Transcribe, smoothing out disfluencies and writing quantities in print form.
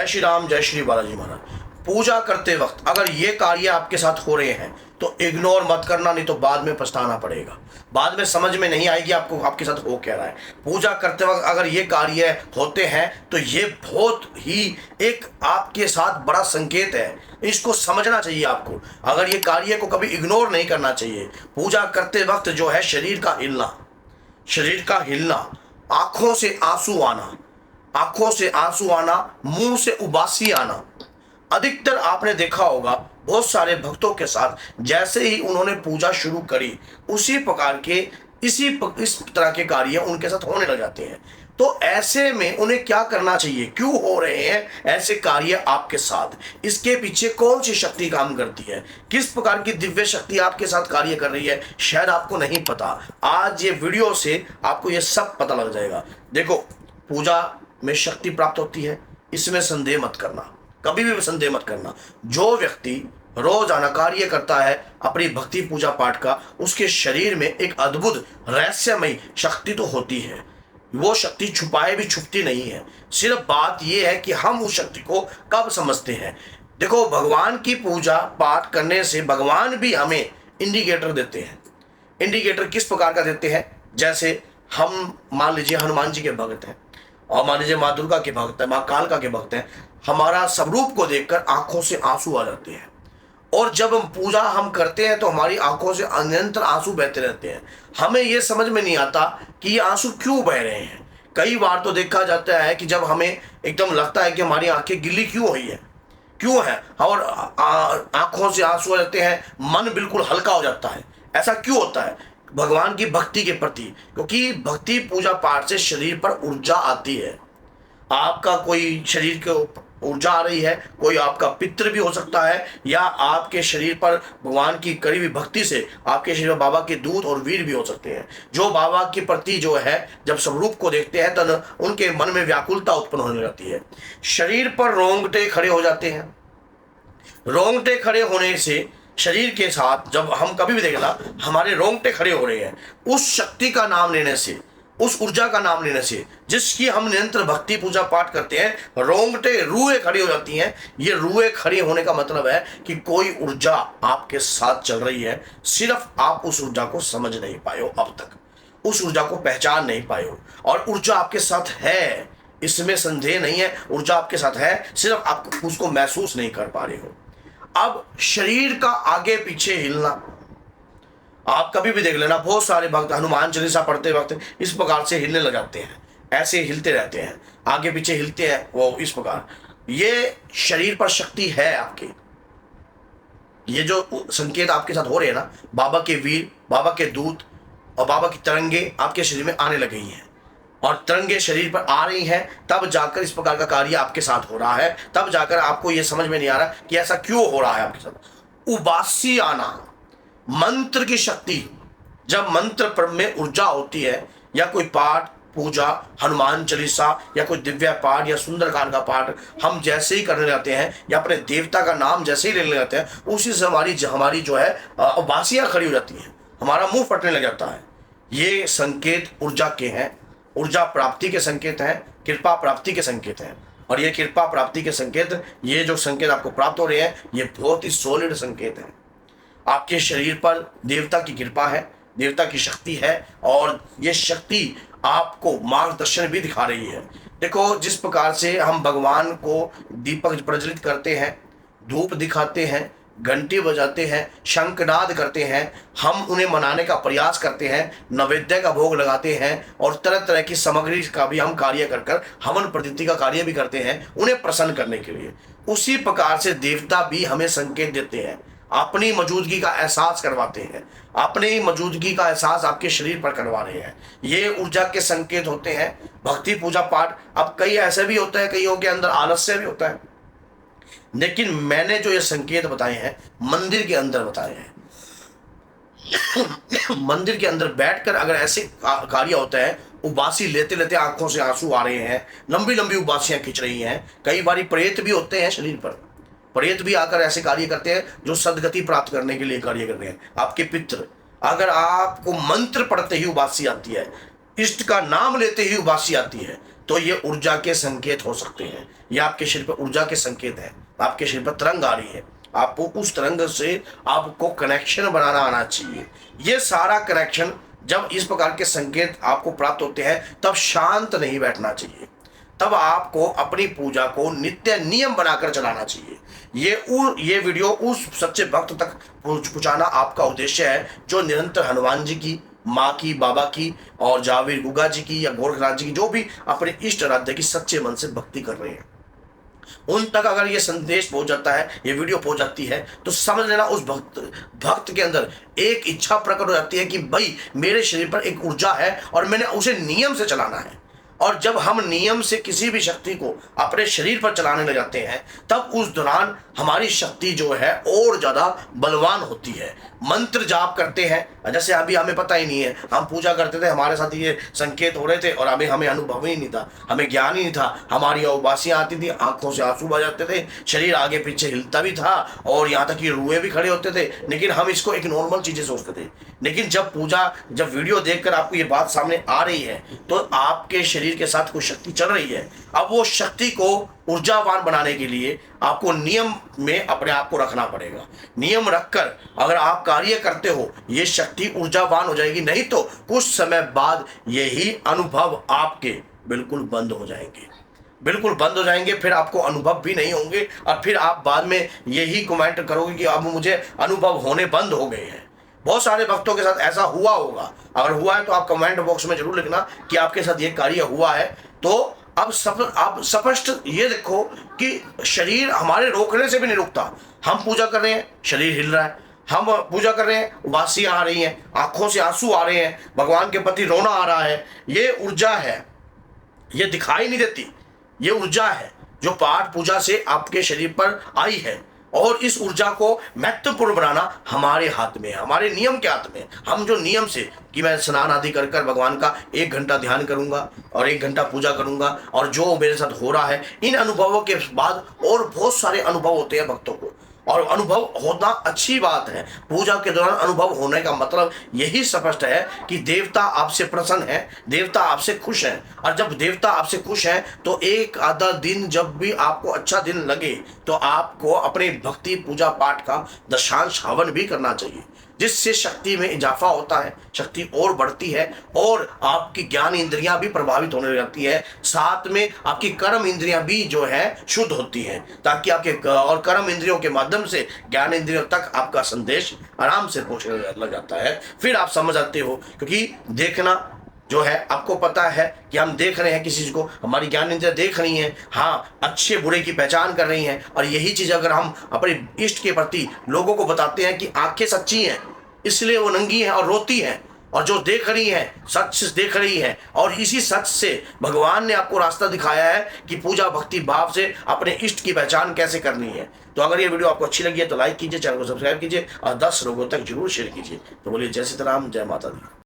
जय श्री राम, जय श्री बालाजी महाराज। पूजा करते वक्त अगर ये कार्य आपके साथ हो रहे हैं तो इग्नोर मत करना, नहीं तो बाद में पछताना पड़ेगा। बाद में समझ में नहीं आएगी आपको आपके साथ हो क्या रहा है। पूजा करते वक्त अगर ये कार्य होते हैं तो ये बहुत ही एक आपके साथ बड़ा संकेत है, इसको समझना चाहिए आपको। अगर ये कार्य को कभी इग्नोर नहीं करना चाहिए। पूजा करते वक्त जो है शरीर का हिलना, आंखों से आंसू आना, मुंह से उबासी आना। अधिकतर आपने देखा होगा बहुत सारे भक्तों के साथ जैसे ही उन्होंने पूजा शुरू करी उसी प्रकार के इस तरह के कार्य उनके साथ होने लग जाते हैं। तो ऐसे में उन्हें क्या करना चाहिए, क्यों हो रहे हैं ऐसे कार्य आपके साथ, इसके पीछे कौन सी शक्ति काम करती है, किस प्रकार की दिव्य शक्ति आपके साथ कार्य कर रही है, शायद आपको नहीं पता। आज ये वीडियो से आपको ये सब पता लग जाएगा। देखो, पूजा में शक्ति प्राप्त होती है, इसमें संदेह मत करना, कभी भी संदेह मत करना। जो व्यक्ति रोजाना कार्य करता है अपनी भक्ति पूजा पाठ का, उसके शरीर में एक अद्भुत रहस्यमयी शक्ति तो होती है। वो शक्ति छुपाए भी छुपती नहीं है। सिर्फ बात यह है कि हम उस शक्ति को कब समझते हैं। देखो, भगवान की पूजा पाठ करने से भगवान भी हमें इंडिकेटर देते हैं। इंडिकेटर किस प्रकार का देते हैं, जैसे हम मान लीजिए हनुमान जी के भक्त हैं और मान लीजिए माँ दुर्गा के भक्त हैं, माँ कालका के भक्त हैं। हमारा स्वरूप को देखकर आंखों से आंसू आ जाते हैं, और जब हम पूजा करते हैं तो हमारी आंखों से अनिरंतर आंसू बहते रहते हैं। हमें यह समझ में नहीं आता कि ये आंसू क्यों बह रहे हैं। कई बार तो देखा जाता है कि जब हमें एकदम लगता है कि हमारी आंखें गिल्ली क्यों है और आंखों से आंसू आ जाते हैं, मन बिल्कुल हल्का हो जाता है। ऐसा क्यों होता है? भगवान की भक्ति के प्रति, क्योंकि भक्ति पूजा पाठ से शरीर पर ऊर्जा आती है। आपका कोई शरीर के ऊर्जा आ रही है, कोई आपका पितृ भी हो सकता है, या आपके शरीर पर भगवान की करीबी भक्ति से आपके शरीर में बाबा के दूत और वीर भी हो सकते हैं, जो बाबा के प्रति जो है जब स्वरूप को देखते हैं तब उनके मन में व्याकुलता उत्पन्न होने लगती है। शरीर पर रोंगटे खड़े हो जाते हैं। रोंगटे खड़े होने से शरीर के साथ जब हम कभी भी देखना हमारे रोंगटे खड़े हो रहे हैं, उस शक्ति का नाम लेने से, उस ऊर्जा का नाम लेने से, जिसकी हम निरंतर भक्ति पूजा पाठ करते हैं, रोंगटे रूहें खड़ी हो जाती हैं। ये रूहें खड़ी होने का मतलब है कि कोई ऊर्जा आपके साथ चल रही है, सिर्फ आप उस ऊर्जा को समझ नहीं पाए हो, अब तक उस ऊर्जा को पहचान नहीं पाए हो। और ऊर्जा आपके साथ है, इसमें संदेह नहीं है, ऊर्जा आपके साथ है, सिर्फ आप उसको महसूस नहीं कर पा रहे हो। अब शरीर का आगे पीछे हिलना, आप कभी भी देख लेना, बहुत सारे भक्त हनुमान चालीसा पढ़ते वक्त इस प्रकार से हिलने लग जाते हैं, ऐसे हिलते रहते हैं, आगे पीछे हिलते हैं वो इस प्रकार। ये शरीर पर शक्ति है आपके। ये जो संकेत आपके साथ हो रहे हैं ना, बाबा के वीर, बाबा के दूत और बाबा की तरंगे आपके शरीर में आने लगी हैं, और तरंगे शरीर पर आ रही हैं, तब जाकर इस प्रकार का कार्य आपके साथ हो रहा है। तब जाकर आपको यह समझ में नहीं आ रहा कि ऐसा क्यों हो रहा है आपके साथ। उबासी आना, मंत्र की शक्ति, जब मंत्र में ऊर्जा होती है, या कोई पाठ पूजा, हनुमान चालीसा या कोई दिव्य पाठ या सुंदरकांड का पाठ हम जैसे ही करने लगते हैं, या अपने देवता का नाम जैसे ही लेने लगते हैं, उसी से हमारी जो है उबासियां खड़ी हो जाती हैं, हमारा मुंह फटने लग जाता है। ये संकेत ऊर्जा के हैं, ऊर्जा प्राप्ति के संकेत हैं, कृपा प्राप्ति के संकेत हैं। और ये कृपा प्राप्ति के संकेत, ये जो संकेत आपको प्राप्त हो रहे हैं, ये बहुत ही सॉलिड संकेत हैं। आपके शरीर पर देवता की कृपा है, देवता की शक्ति है, और ये शक्ति आपको मार्गदर्शन भी दिखा रही है। देखो, जिस प्रकार से हम भगवान को दीपक प्रज्वलित करते हैं, धूप दिखाते हैं, घंटी बजाते हैं, शंखनाद करते हैं, हम उन्हें मनाने का प्रयास करते हैं, नैवेद्य का भोग लगाते हैं, और तरह तरह की सामग्री का भी हम कार्य कर हवन प्रतीति का कार्य भी करते हैं उन्हें प्रसन्न करने के लिए। उसी प्रकार से देवता भी हमें संकेत देते हैं, अपनी मौजूदगी का एहसास करवाते हैं, अपनी मौजूदगी का एहसास आपके शरीर पर करवा रहे हैं। ये ऊर्जा के संकेत होते हैं। भक्ति पूजा पाठ, अब कई ऐसे भी होता है, कईयों के अंदर आलस्य भी होता है, लेकिन मैंने जो ये संकेत बताए हैं मंदिर के अंदर बताए हैं। मंदिर के अंदर बैठकर अगर ऐसे कार्य होता है, उबासी लेते लेते आंखों से आंसू आ रहे हैं, लंबी लंबी उबासियां खिंच रही हैं, कई बार प्रेत भी होते हैं शरीर पर, प्रेत भी आकर ऐसे कार्य करते हैं जो सदगति प्राप्त करने के लिए कार्य कर रहे हैं। आपके पितृ, अगर आपको मंत्र पढ़ते ही उबासी आती है, इष्ट का नाम लेते ही उबासी आती है, तो ये ऊर्जा के संकेत हो सकते हैं। ये आपके शरीर पर ऊर्जा के संकेत हैं, आपके शरीर पर तरंग आ रही है, आपको उस तरंग से आपको कनेक्शन बनाना आना चाहिए। ये सारा कनेक्शन जब इस प्रकार के संकेत आपको प्राप्त होते हैं तब शांत नहीं बैठना चाहिए, तब आपको अपनी पूजा को नित्य नियम बनाकर चलाना चाहिए। ये वीडियो उस सच्चे भक्त तक पहुंचाना आपका उद्देश्य है जो निरंतर हनुमान जी की, माँ की, बाबा की और जावेर गुगा जी की या गोरखनाथ जी की, जो भी अपने इष्ट आराध्य की सच्चे मन से भक्ति कर रहे हैं, उन तक अगर ये संदेश पहुंच जाता है, ये वीडियो पहुंच जाती है, तो समझ लेना उस भक्त के अंदर एक इच्छा प्रकट हो जाती है कि भाई मेरे शरीर पर एक ऊर्जा है और मैंने उसे नियम से चलाना है। और जब हम नियम से किसी भी शक्ति को अपने शरीर पर चलाने लग जाते हैं तब उस दौरान हमारी शक्ति जो है और ज्यादा बलवान होती है। मंत्र जाप करते हैं, जैसे अभी हमें पता ही नहीं है, हम पूजा करते थे, हमारे साथ ये संकेत हो रहे थे और अभी हमें अनुभव ही नहीं था, हमें ज्ञान ही नहीं था, हमारी उबासियां आती थी, आंखों से आंसू बह जाते थे, शरीर आगे पीछे हिलता भी था और यहाँ तक कि रुए भी खड़े होते थे, लेकिन हम इसको एक नॉर्मल चीजें सोचते थे। लेकिन जब वीडियो देखकर आपको ये बात सामने आ रही है तो आपके शरीर के साथ कोई शक्ति चल रही है। अब वो शक्ति को ऊर्जावान बनाने के लिए आपको नियम में अपने आप को रखना पड़ेगा। नियम रखकर अगर आप कार्य करते हो ये शक्ति ऊर्जावान हो जाएगी, नहीं तो कुछ समय बाद यही अनुभव आपके बिल्कुल बंद हो जाएंगे, बिल्कुल बंद हो जाएंगे। फिर आपको अनुभव भी नहीं होंगे और फिर आप बाद में यही कमेंट करोगे कि अब मुझे अनुभव होने बंद हो गए हैं। बहुत सारे भक्तों के साथ ऐसा हुआ होगा, अगर हुआ है तो आप कमेंट बॉक्स में जरूर लिखना कि आपके साथ ये कार्य हुआ है। तो अब आप स्पष्ट ये देखो कि शरीर हमारे रोकने से भी नहीं रुकता। हम पूजा कर रहे हैं, शरीर हिल रहा है, हम पूजा कर रहे हैं, उबासियां आ रही हैं, आंखों से आंसू आ रहे हैं, भगवान के प्रति रोना आ रहा है। ये ऊर्जा है, ये दिखाई नहीं देती, ये ऊर्जा है जो पाठ पूजा से आपके शरीर पर आई है। और इस ऊर्जा को महत्वपूर्ण बनाना हमारे हाथ में है, हमारे नियम के हाथ में। हम जो नियम से कि मैं स्नान आदि कर भगवान का 1 घंटा ध्यान करूंगा और 1 घंटा पूजा करूंगा, और जो मेरे साथ हो रहा है, इन अनुभवों के बाद और बहुत सारे अनुभव होते हैं भक्तों को, और अनुभव होना अच्छी बात है। पूजा के दौरान अनुभव होने का मतलब यही स्पष्ट है कि देवता आपसे प्रसन्न है, देवता आपसे खुश है। और जब देवता आपसे खुश है तो एक आधा दिन जब भी आपको अच्छा दिन लगे तो आपको अपने भक्ति पूजा पाठ का दशांश हवन भी करना चाहिए, जिससे शक्ति में इजाफा होता है, शक्ति और बढ़ती है और आपकी ज्ञान इंद्रियां भी प्रभावित होने लगती है। साथ में आपकी कर्म इंद्रियां भी जो है शुद्ध होती हैं, ताकि आपके और कर्म इंद्रियों के माध्यम से ज्ञान इंद्रियों तक आपका संदेश आराम से पहुंचने लग जाता है। फिर आप समझ आते हो, क्योंकि देखना जो है, आपको पता है कि हम देख रहे हैं किसी चीज को, हमारी ज्ञान इंद्रियां देख रही हैं, हाँ, अच्छे बुरे की पहचान कर रही हैं। और यही चीज अगर हम अपने इष्ट के प्रति लोगों को बताते हैं कि आंखें सच्ची हैं इसलिए वो नंगी हैं और रोती हैं, और जो देख रही हैं सच देख रही हैं, और इसी सच से भगवान ने आपको रास्ता दिखाया है कि पूजा भक्ति भाव से अपने इष्ट की पहचान कैसे करनी है। तो अगर ये वीडियो आपको अच्छी लगी है तो लाइक कीजिए, चैनल को सब्सक्राइब कीजिए और 10 लोगों तक जरूर शेयर कीजिए। तो बोलिए जय सीताराम, जय माता दी।